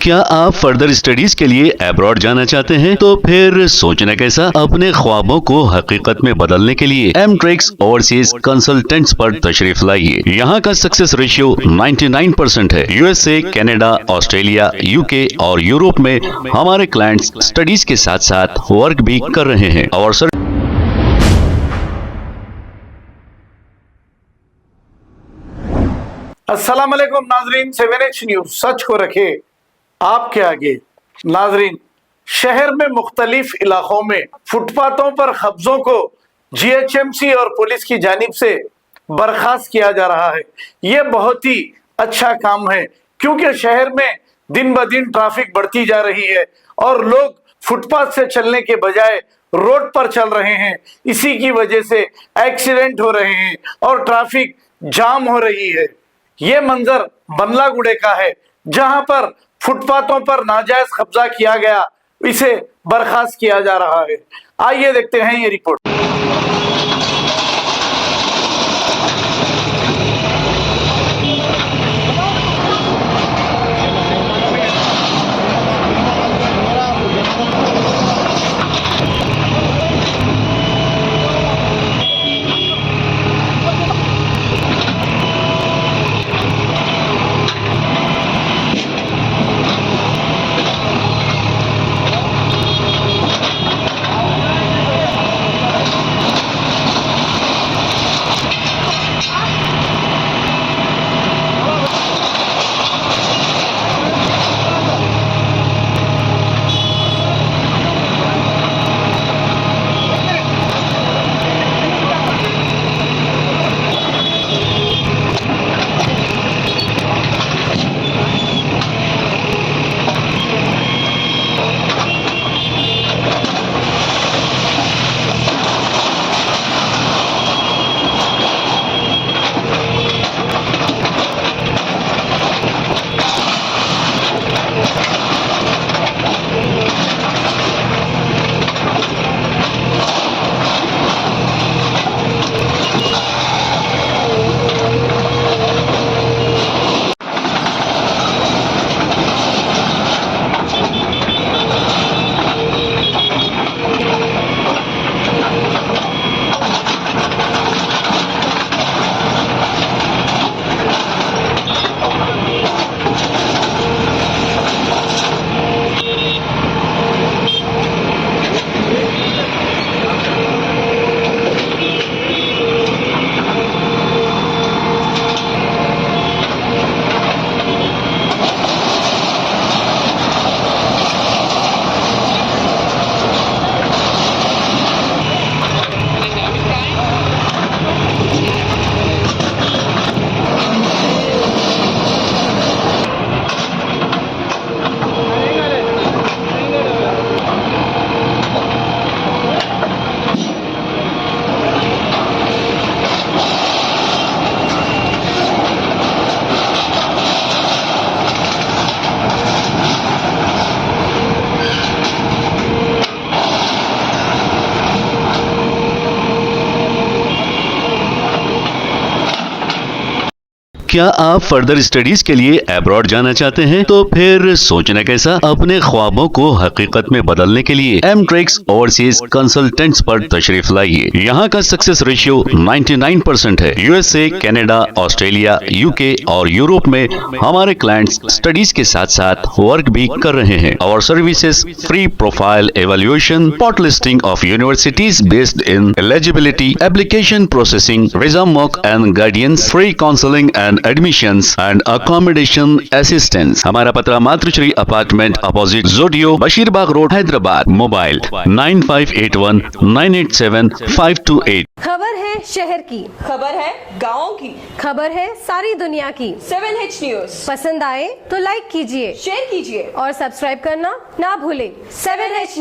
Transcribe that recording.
क्या आप further studies के लिए अब्रॉड जाना चाहते हैं? तो फिर सोचना कैसा, अपने ख्वाबों को हकीकत में बदलने के लिए एमट्रिक्स ओवरसीज कंसल्टेंट्स पर तशरीफ लाइए। यहाँ का सक्सेस रेशियो 99% है। यूएसए, कनाडा, ऑस्ट्रेलिया, यूके और यूरोप में हमारे क्लाइंट्स स्टडीज के साथ साथ वर्क भी कर रहे हैं और अस्सलाम वालेकुम नाजरीन, 7H न्यूज सच को रखे आपके आगे। नाजरीन, शहर में मुख्तलिफ इलाकों में फुटपाथों पर कब्जों को जीएचएमसी और पुलिस की जानिब से बर्खास्त किया जा रहा है। ये बहुत ही अच्छा काम है क्योंकि शहर में दिन ब दिन ट्रैफिक बढ़ती जा रही है और लोग फुटपाथ से चलने के बजाय रोड पर चल रहे हैं। इसी की वजह से एक्सीडेंट हो रहे हैं और ट्रैफिक जाम हो रही है। ये मंजर बंदलागुड़े का है जहां पर फुटपाथों पर नाजायज कब्जा किया गया, इसे बर्खास्त किया जा रहा है। आइए देखते हैं ये रिपोर्ट। क्या आप फर्दर स्टडीज के लिए अब्रॉड जाना चाहते हैं? तो फिर सोचना कैसा, अपने ख्वाबों को हकीकत में बदलने के लिए एमट्रिक्स ओवरसीज कंसल्टेंट्स पर तशरीफ लाइए। यहाँ का सक्सेस रेशियो 99% है। यूएसए, कनाडा, ऑस्ट्रेलिया, यूके और यूरोप में हमारे क्लाइंट्स स्टडीज के साथ साथ वर्क भी कर रहे हैं और services free profile evaluation, spot listing of universities based in eligibility, application processing, visa mock and guidance, free counselling and admissions and accommodation assistance. हमारा पता मातृश्री अपार्टमेंट अपोजिट जोडियो, बशीरबाग रोड, हैदराबाद। मोबाइल 9581987528। खबर है शहर की, खबर है गाँव की, खबर है सारी दुनिया की। 7H न्यूज पसंद आए तो लाइक कीजिए, शेयर कीजिए और सब्सक्राइब करना ना भूलें। 7H news.